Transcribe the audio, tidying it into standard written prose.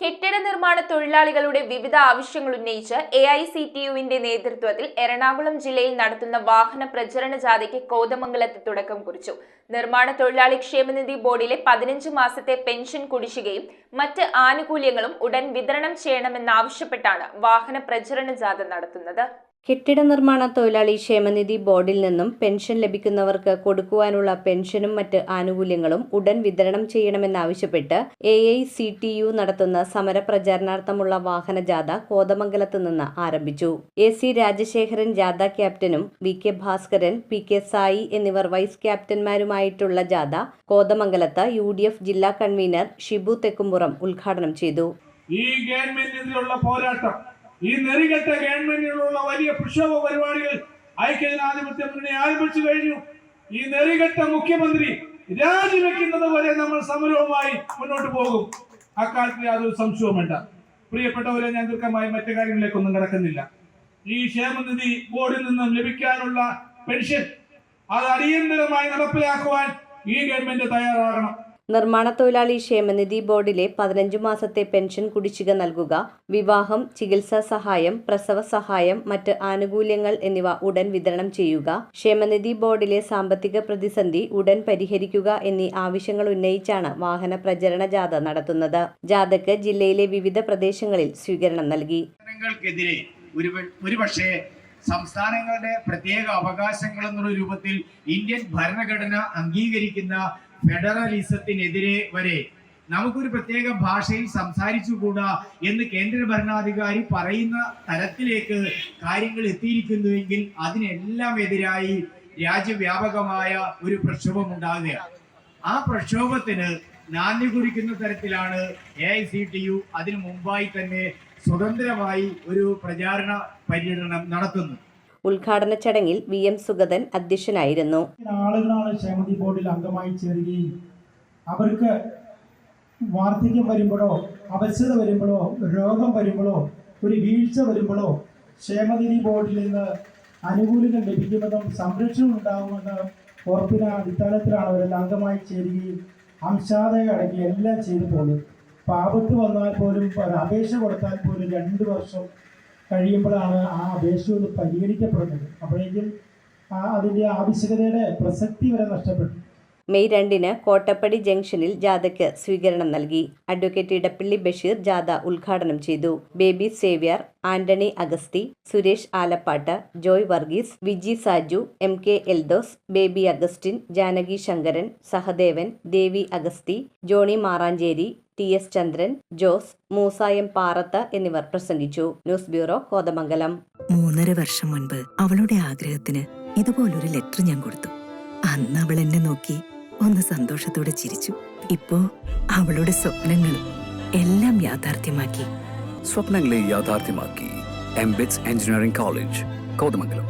കെട്ടിട നിർമ്മാണ തൊഴിലാളികളുടെ വിവിധ ആവശ്യങ്ങൾ ഉന്നയിച്ച് AICTU-വിന്റെ നേതൃത്വത്തിൽ എറണാകുളം ജില്ലയിൽ നടത്തുന്ന വാഹന പ്രചരണ ജാഥയ്ക്ക് കോതമംഗലത്ത് തുടക്കം കുറിച്ചു. നിർമ്മാണ തൊഴിലാളി ക്ഷേമനിധി ബോർഡിലെ 15 മാസത്തെ പെൻഷൻ കുടിശ്ശികയും മറ്റ് ആനുകൂല്യങ്ങളും ഉടൻ വിതരണം ചെയ്യണമെന്നാവശ്യപ്പെട്ടാണ് വാഹന പ്രചരണ ജാഥ നടത്തുന്നത്. കെട്ടിട നിർമ്മാണ തൊഴിലാളി ക്ഷേമനിധി ബോർഡിൽ നിന്നും പെൻഷൻ ലഭിക്കുന്നവർക്ക് കൊടുക്കുവാനുള്ള പെൻഷനും മറ്റ് ആനുകൂല്യങ്ങളും ഉടൻ വിതരണം ചെയ്യണമെന്നാവശ്യപ്പെട്ട് AICTU നടത്തുന്ന സമരപ്രചാരണാർത്ഥമുള്ള വാഹന ജാഥ കോതമംഗലത്ത് നിന്ന് ആരംഭിച്ചു. AC രാജശേഖരൻ ജാഥ ക്യാപ്റ്റനും VK ഭാസ്കരൻ, PK സായി എന്നിവർ വൈസ് ക്യാപ്റ്റന്മാരുമായിട്ടുള്ള ജാഥ കോതമംഗലത്ത് UDF ജില്ലാ കൺവീനർ ഷിബു തെക്കുംപുറം ഉദ്ഘാടനം ചെയ്തു. ഈ ഗവൺമെന്റിനുള്ള പോരാട്ടം, ഈ നെറികെട്ട ഗവൺമെന്റിനുള്ള വലിയ പ്രക്ഷോഭ പരിപാടികൾ ഐക്യജനാധിപത്യ മുന്നണി ആരംഭിച്ചു കഴിഞ്ഞു. ഈ നെറികെട്ട മുഖ്യമന്ത്രി രാജിവെക്കുന്നത് വരെ നമ്മൾ സമരവുമായി മുന്നോട്ട് പോകും. അക്കാര്യത്തിൽ യാതൊരു സംശയവും വേണ്ട. പ്രിയപ്പെട്ടവരെ, ഞാൻ ദീർഘമായി മറ്റു കാര്യങ്ങളിലേക്കൊന്നും കടക്കുന്നില്ല. ഈ ക്ഷേമനിധി ബോർഡിൽ നിന്നും ലഭിക്കാനുള്ള പെൻഷൻ അത് അടിയന്തരമായി നടപ്പിലാക്കുവാൻ ഈ ഗവൺമെന്റ് തയ്യാറാകണം. നിർമ്മാണ തൊഴിലാളി ക്ഷേമനിധി ബോർഡിലെ 15 മാസത്തെ പെൻഷൻ കുടിശ്ശിക നൽകുക, വിവാഹം, ചികിത്സാ സഹായം, പ്രസവ സഹായം, മറ്റ് ആനുകൂല്യങ്ങൾ എന്നിവ ഉടൻ വിതരണം ചെയ്യുക, ക്ഷേമനിധി ബോർഡിലെ സാമ്പത്തിക പ്രതിസന്ധി ഉടൻ പരിഹരിക്കുക എന്നീ ആവശ്യങ്ങൾ ഉന്നയിച്ചാണ് വാഹന പ്രചരണ ജാഥ നടത്തുന്നത്. ജാഥയ്ക്ക് ജില്ലയിലെ വിവിധ പ്രദേശങ്ങളിൽ സ്വീകരണം നൽകി. ഒരുപക്ഷേ സംസ്ഥാനങ്ങളുടെ പ്രത്യേക അവകാശങ്ങൾ എന്നുള്ള രൂപത്തിൽ ഇന്ത്യൻ ഭരണഘടന അംഗീകരിക്കുന്ന ഫെഡറലിസത്തിനെതിരെ വരെ നമുക്കൊരു പ്രത്യേക ഭാഷയിൽ സംസാരിച്ചുകൂടാ എന്ന് കേന്ദ്ര ഭരണാധികാരി പറയുന്ന തരത്തിലേക്ക് കാര്യങ്ങൾ എത്തിയിരിക്കുന്നുവെങ്കിൽ അതിനെല്ലാം എതിരായി രാജ്യവ്യാപകമായ ഒരു പ്രക്ഷോഭം ഉണ്ടാകുകയാണ്. ആ പ്രക്ഷോഭത്തിന് നാന്ദി കുറിക്കുന്ന തരത്തിലാണ് AICTU അതിനു മുമ്പായി തന്നെ സ്വതന്ത്രമായി ഒരു പ്രചാരണ പര്യടനം നടത്തുന്നത്. ഉദ്ഘാടന ചടങ്ങിൽ VM സുഗതൻ അധ്യക്ഷനായിരുന്നു. ആളുകളാണ് ക്ഷേമനിധി ബോർഡിൽ അംഗമായി ചേരുകയും അവർക്ക് വാർദ്ധക്യം വരുമ്പോഴോ, അവശത വരുമ്പോഴോ, രോഗം വരുമ്പോഴോ, ഒരു വീഴ്ച വരുമ്പോഴോ ക്ഷേമനിധി ബോർഡിൽ നിന്ന് ആനുകൂല്യങ്ങൾ ലഭിക്കുമെന്നും സംരക്ഷണം ഉണ്ടാകുമെന്ന് ഉറപ്പിന് അടിസ്ഥാനത്തിലാണ് അവരെല്ലാം അംഗമായി ചേരുകയും അംശാദായം അടങ്ങി എല്ലാം ചെയ്തു പോകുന്നത്. അപ്പോൾ ആപത്ത് വന്നാൽ പോലും ഒരു അപേക്ഷ കൊടുത്താൽ പോലും 2 വർഷം കഴിയുമ്പോഴാണ് ആ അപേക്ഷ ഒന്ന് പരിഗണിക്കപ്പെടുന്നത്. അപ്പോഴേക്കും അതിൻ്റെ ആവശ്യകതയുടെ പ്രസക്തി വരെ നഷ്ടപ്പെട്ടു. മെയ് 2-ന് കോട്ടപ്പടി ജംഗ്ഷനിൽ ജാഥയ്ക്ക് സ്വീകരണം നൽകി. അഡ്വക്കേറ്റ് ഇടപ്പള്ളി ബഷീർ ജാഥ ഉദ്ഘാടനം ചെയ്തു. ബേബി സേവ്യർ, ആന്റണി അഗസ്തി, സുരേഷ് ആലപ്പാട്ട്, ജോയ് വർഗീസ്, വിജി സാജു, MK എൽദോസ്, ബേബി അഗസ്റ്റിൻ, ജാനകി ശങ്കരൻ, സഹദേവൻ, ദേവി അഗസ്തി, ജോണി മാറാഞ്ചേരി, TS ചന്ദ്രൻ, ജോസ്, മൂസായം പാറത്ത് എന്നിവർ പ്രസംഗിച്ചു. News bureau, Kothamangalam. 3.5 വർഷം മുൻപ് അവളുടെ ആഗ്രഹത്തിന് ഇതുപോലൊരു ലെറ്റർ ഞാൻ കൊടുത്തു. അന്ന് അവൾ എന്നെ നോക്കി ഒന്ന് സന്തോഷത്തോടെ ചിരിച്ചു. ഇപ്പോ അവളുടെ സ്വപ്നങ്ങളും എല്ലാം യാഥാർത്ഥ്യമാക്കി. സ്വപ്നങ്ങളെ യാഥാർത്ഥ്യമാക്കി MBITS എഞ്ചിനീയറിംഗ് കോളേജ്, കോതമംഗലം.